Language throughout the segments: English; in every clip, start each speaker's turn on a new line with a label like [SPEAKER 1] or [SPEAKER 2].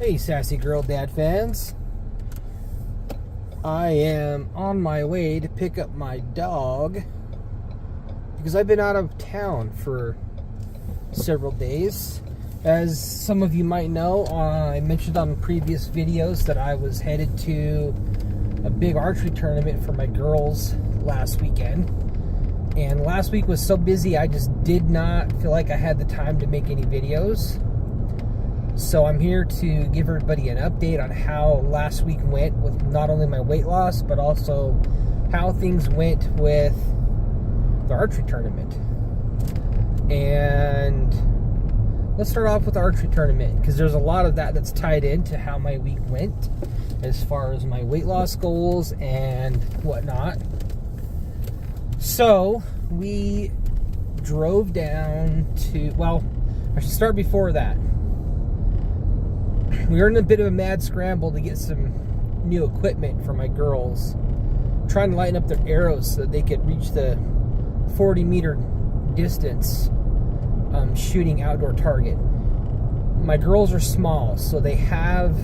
[SPEAKER 1] Hey, Sassy Girl Dad Fans. I am on my way to pick up my dog because I've been out of town for several days. As some of you might know, I mentioned on previous videos that I was headed to a big archery tournament for my girls last weekend. And last week was so busy, I just did not feel like I had the time to make any videos. So I'm here to give everybody an update on how last week went with not only my weight loss, but also how things went with the archery tournament. And let's start off with the archery tournament, because there's a lot of that that's tied into how my week went as far as my weight loss goals and whatnot. So we drove down to, well, I should start before that. We were in a bit of a mad scramble to get some new equipment for my girls, trying to lighten up their arrows so that they could reach the 40-meter distance shooting outdoor target. My girls are small, so they have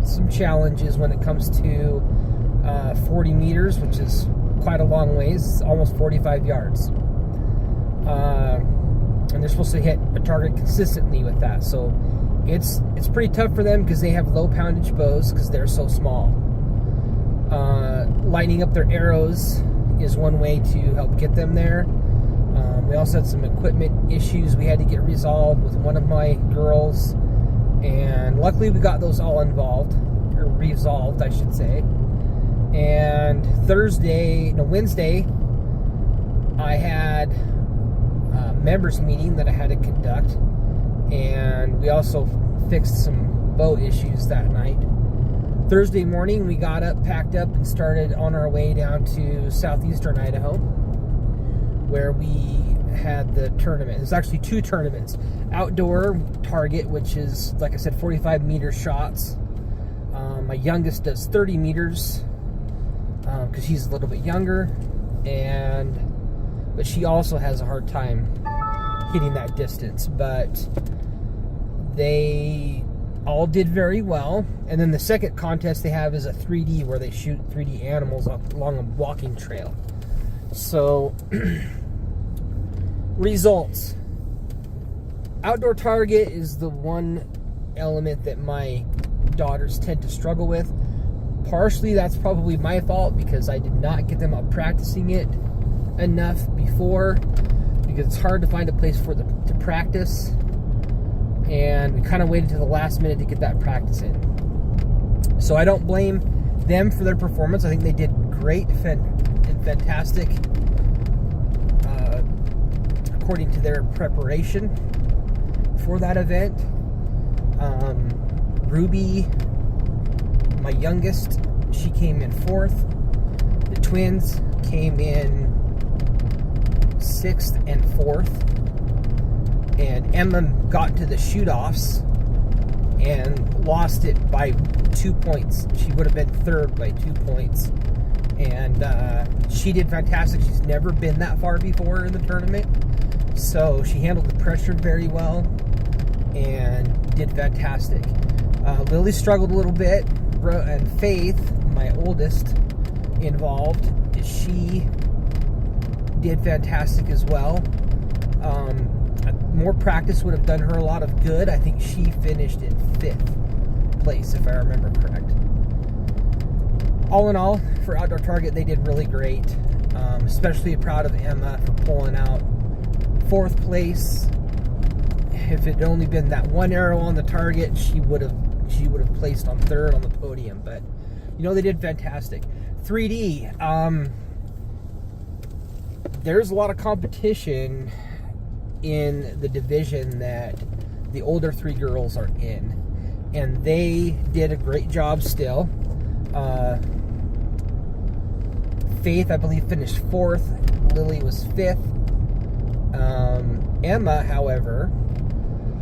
[SPEAKER 1] some challenges when it comes to 40 meters, which is quite a long ways. It's almost 45 yards. And they're supposed to hit a target consistently with that. So it's pretty tough for them because they have low poundage bows because they're so small. Lightening up their arrows is one way to help get them there. We also had some equipment issues we had to get resolved with one of my girls, and luckily we got those all resolved, I should say. And Wednesday, I had a members meeting that I had to conduct, and we also fixed some bow issues that night. Thursday morning, we got up, packed up, and started on our way down to southeastern Idaho, where we had the tournament. There's actually two tournaments. Outdoor target, which is, like I said, 45-meter shots. My youngest does 30 meters because she's a little bit younger, but she also has a hard time hitting that distance. But they all did very well. And then the second contest they have is a 3D, where they shoot 3D animals along a walking trail. So results. Outdoor target is the one element that my daughters tend to struggle with. Partially that's probably my fault because I did not get them out practicing it enough before, because it's hard to find a place for them to practice, and we kind of waited to the last minute to get that practice in. So I don't blame them for their performance. I think they did great and fantastic according to their preparation for that event. Ruby, my youngest, she came in 4th. The twins came in 6th and 4th. And Emma got to the shoot-offs and lost it by 2 points. She would have been 3rd by 2 points. And she did fantastic. She's never been that far before in the tournament. So she handled the pressure very well and did fantastic. Lily struggled a little bit, and Faith, my oldest, involved. She did fantastic as well. More practice would have done her a lot of good. I think she finished in 5th place, if I remember correct. All in all, for outdoor target, they did really great. Especially proud of Emma for pulling out 4th place. If it had only been that one arrow on the target, she would have placed on 3rd on the podium. But they did fantastic. 3D, there's a lot of competition in the division that the older 3 girls are in, and they did a great job still. Faith, I believe, finished 4th. Lily was 5th. Emma, however,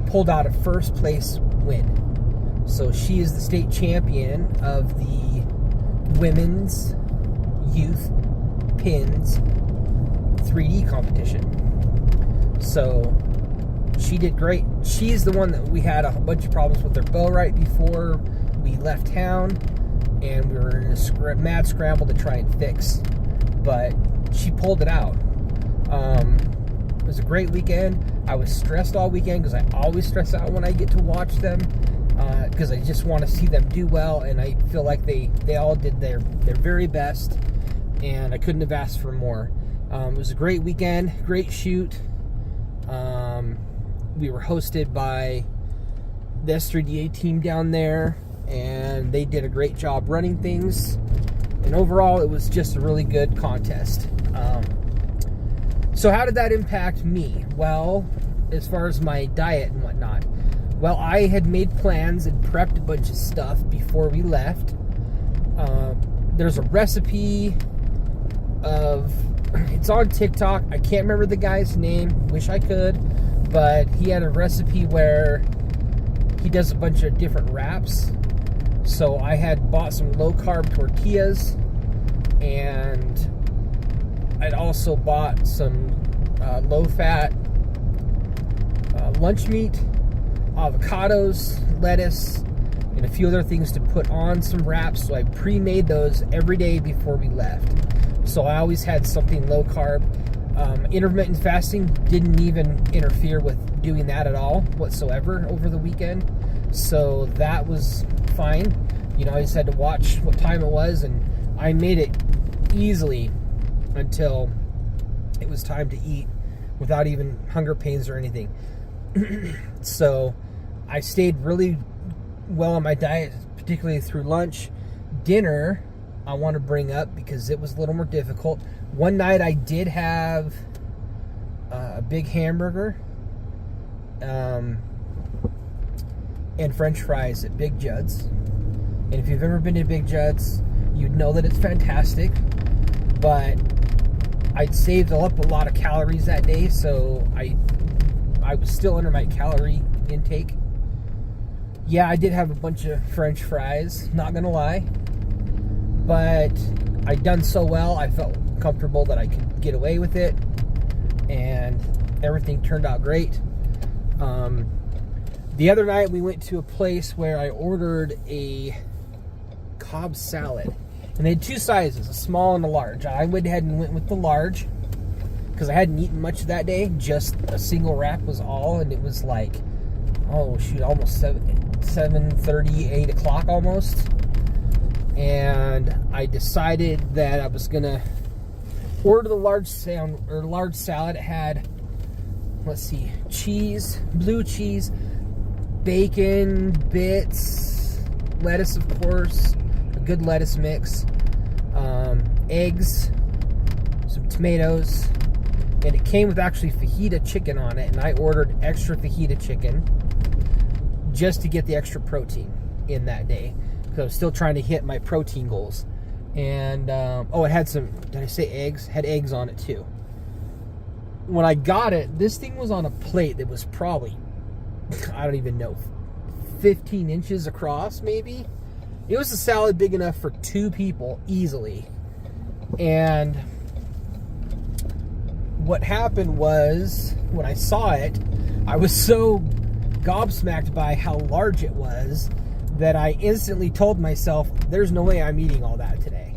[SPEAKER 1] pulled out a 1st place win. So she is the state champion of the women's youth pins 3D competition. So she did great. She's the one that we had a bunch of problems with her bow right before we left town, and we were in a mad scramble to try and fix, but she pulled it out. It was a great weekend. I was stressed all weekend because I always stress out when I get to watch them, because I just want to see them do well, and I feel like they all did their very best, and I couldn't have asked for more. It was a great weekend, great shoot. We were hosted by the S3DA team down there, and they did a great job running things, and overall it was just a really good contest. So how did that impact me? Well, as far as my diet and whatnot, well, I had made plans and prepped a bunch of stuff before we left. There's a recipe of, it's on TikTok. I can't remember the guy's name. Wish I could. But he had a recipe where he does a bunch of different wraps. So I had bought some low-carb tortillas, and I'd also bought some low-fat lunch meat, avocados, lettuce, and a few other things to put on some wraps. So I pre-made those every day before we left. So I always had something low-carb. Intermittent fasting didn't even interfere with doing that at all whatsoever over the weekend. So that was fine. You know, I just had to watch what time it was, and I made it easily until it was time to eat without even hunger pains or anything. So I stayed really well on my diet, particularly through lunch. Dinner, I want to bring up because it was a little more difficult. One night I did have a big hamburger and French fries at Big Judd's. And if you've ever been to Big Judd's, you'd know that it's fantastic. But I'd saved up a lot of calories that day, so I was still under my calorie intake. Yeah, I did have a bunch of French fries, not gonna lie. But I'd done so well, I felt comfortable that I could get away with it, and everything turned out great. The other night we went to a place where I ordered a Cobb salad, and they had two sizes, a small and a large. I went ahead and went with the large because I hadn't eaten much that day. Just a single wrap was all, and it was like, oh shoot, almost 7:30, 8 o'clock almost. And I decided that I was gonna order the large salad. It had, let's see, cheese, blue cheese, bacon bits, lettuce, of course, a good lettuce mix, eggs, some tomatoes, and it came with actually fajita chicken on it, and I ordered extra fajita chicken just to get the extra protein in that day. I was still trying to hit my protein goals. And oh, it had some, did I say eggs? Had eggs on it too. When I got it, this thing was on a plate that was probably, I don't even know, 15 inches across maybe. It was a salad big enough for 2 people easily. And what happened was, when I saw it, I was so gobsmacked by how large it was that I instantly told myself, there's no way I'm eating all that today.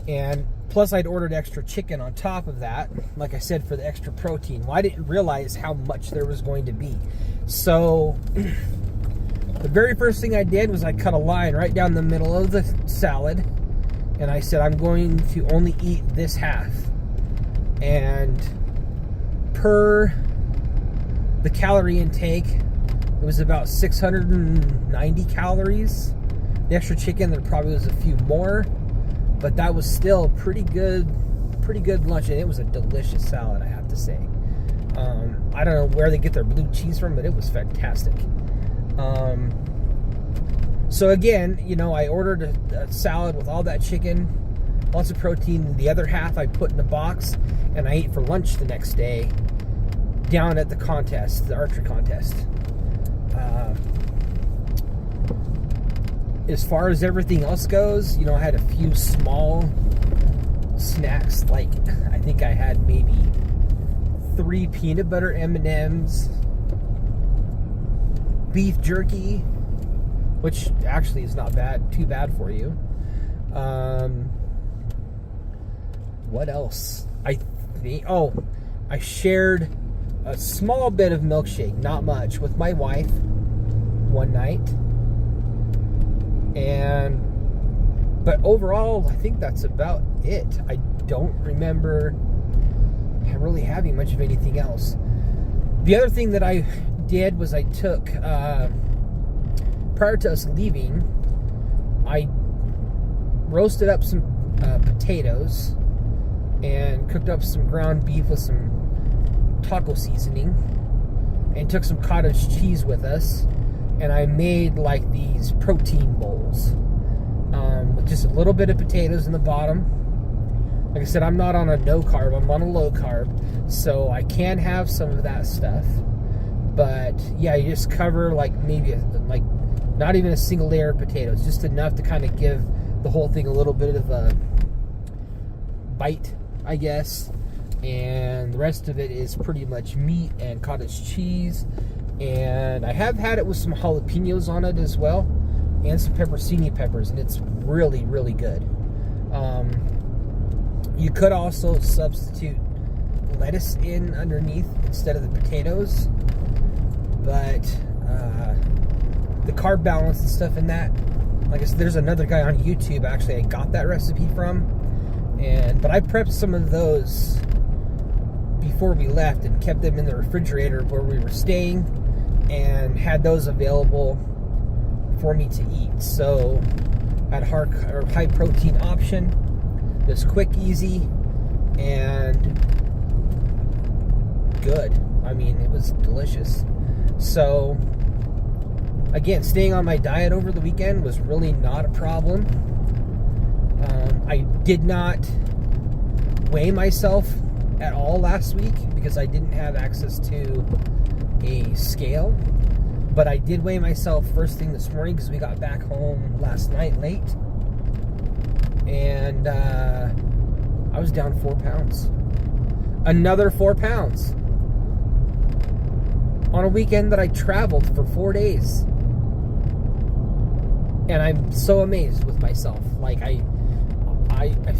[SPEAKER 1] And plus I'd ordered extra chicken on top of that, like I said, for the extra protein. Well, I didn't realize how much there was going to be. So the very first thing I did was I cut a line right down the middle of the salad, and I said, I'm going to only eat this half. And per the calorie intake, it was about 690 calories. The extra chicken, there probably was a few more, but that was still pretty good lunch, and it was a delicious salad, I have to say. I don't know where they get their blue cheese from, but it was fantastic. So again, you know, I ordered a salad with all that chicken, lots of protein. The other half I put in a box, and I ate for lunch the next day down at the contest, the archery contest. As far as everything else goes, you know, I had a few small snacks. Like, I think I had maybe 3 peanut butter M&Ms, beef jerky, which actually is not too bad for you. What else? I shared a small bit of milkshake, not much, with my wife one night. But overall, I think that's about it. I don't remember really having much of anything else. The other thing that I did was I took, prior to us leaving, I roasted up some potatoes and cooked up some ground beef with some taco seasoning, and took some cottage cheese with us, and I made like these protein bowls with just a little bit of potatoes in the bottom. Like I said, I'm not on a no carb, I'm on a low carb, so I can have some of that stuff. But yeah, you just cover like maybe not even a single layer of potatoes, just enough to kind of give the whole thing a little bit of a bite, I guess. And the rest of it is pretty much meat and cottage cheese. And I have had it with some jalapenos on it as well, and some pepperoni peppers, and it's really, really good. You could also substitute lettuce in underneath instead of the potatoes, but the carb balance and stuff in that, like I said, there's another guy on YouTube actually I got that recipe from, but I prepped some of those before we left and kept them in the refrigerator where we were staying, and had those available for me to eat. So I had a high protein option. It was quick, easy, and good. I mean, it was delicious. So again, staying on my diet over the weekend was really not a problem. I did not weigh myself at all last week because I didn't have access to a scale, but I did weigh myself first thing this morning because we got back home last night late, and I was down 4 pounds. Another 4 pounds on a weekend that I traveled for 4 days, and I'm so amazed with myself. Like I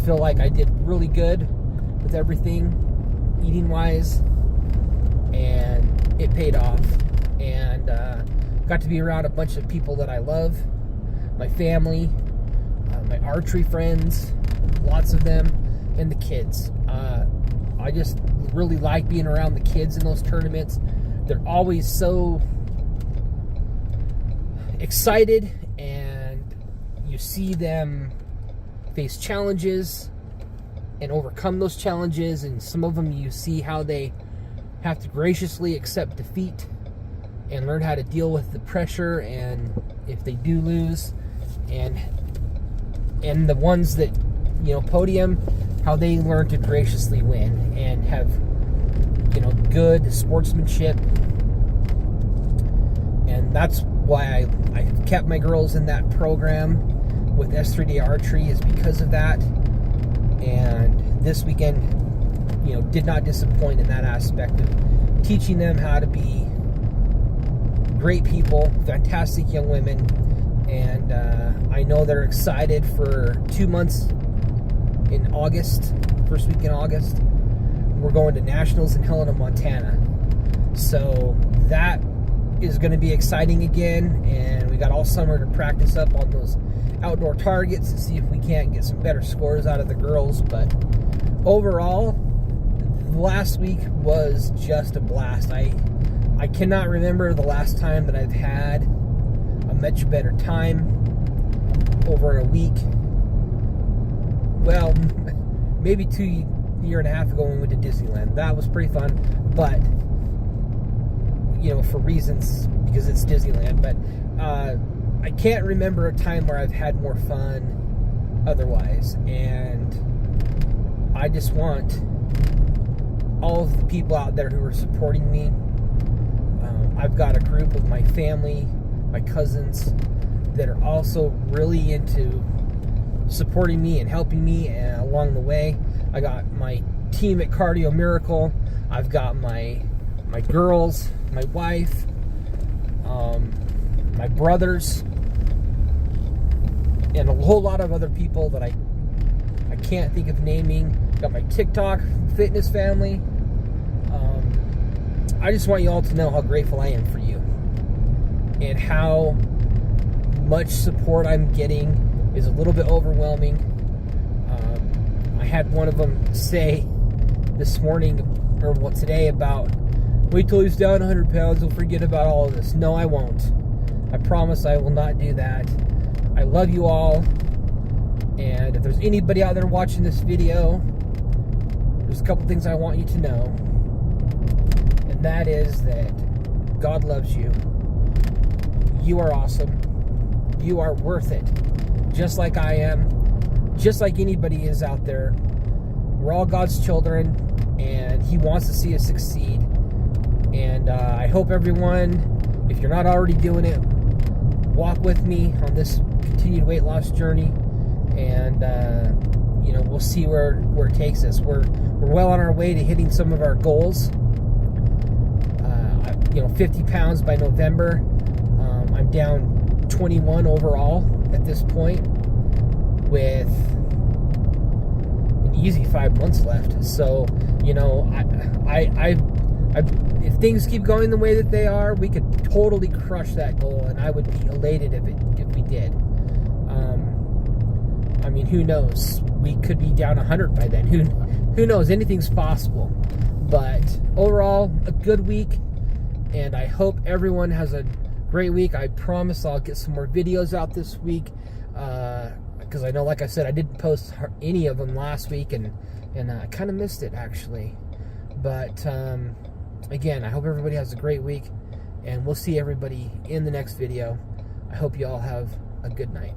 [SPEAKER 1] feel like I did really good with everything eating wise, and it paid off, and got to be around a bunch of people that I love, my family, my archery friends, lots of them, and the kids. I just really like being around the kids in those tournaments. They're always so excited, and you see them face challenges and overcome those challenges, and some of them you see how they have to graciously accept defeat and learn how to deal with the pressure, and if they do lose, and the ones that, you know, podium, how they learn to graciously win and have, you know, good sportsmanship. And that's why I kept my girls in that program with S3D Archery, is because of that. And this weekend, you know, did not disappoint in that aspect of teaching them how to be great people, fantastic young women. And I know they're excited for 2 months in August, first week in August. We're going to Nationals in Helena, Montana. So that is going to be exciting again, and we got all summer to practice up on those outdoor targets and see if we can't get some better scores out of the girls. But overall, last week was just a blast. I cannot remember the last time that I've had a much better time over a week. Well, maybe 2 years and a half ago when we went to Disneyland. That was pretty fun, but, you know, for reasons, because it's Disneyland. But I can't remember a time where I've had more fun otherwise. And I just want all of the people out there who are supporting me. I've got a group of my family, my cousins, that are also really into supporting me and helping me along the way. I got my team at Cardio Miracle. I've got my girls, my wife, my brothers, and a whole lot of other people that I can't think of naming. Got my TikTok fitness family. I just want you all to know how grateful I am for you, and how much support I'm getting is a little bit overwhelming. I had one of them say this morning, or well, today, about, wait till he's down 100 pounds, he'll forget about all of this. No, I won't. I promise I will not do that. I love you all, and if there's anybody out there watching this video, there's a couple things I want you to know, and that is that God loves you. You are awesome. You are worth it, just like I am, just like anybody is out there. We're all God's children, and He wants to see us succeed. And I hope everyone, if you're not already doing it, walk with me on this continued weight loss journey, and you know, we'll see where it takes us. We're well on our way to hitting some of our goals. 50 pounds by November. I'm down 21 overall at this point, with an easy 5 months left. So, you know, I if things keep going the way that they are, we could totally crush that goal, and I would be elated if we did. I mean, who knows? We could be down 100 by then. Who knows? Anything's possible. But overall, a good week, and I hope everyone has a great week. I promise I'll get some more videos out this week, because I know, like I said, I didn't post any of them last week, and I kind of missed it, actually. But again, I hope everybody has a great week, and we'll see everybody in the next video. I hope you all have a good night.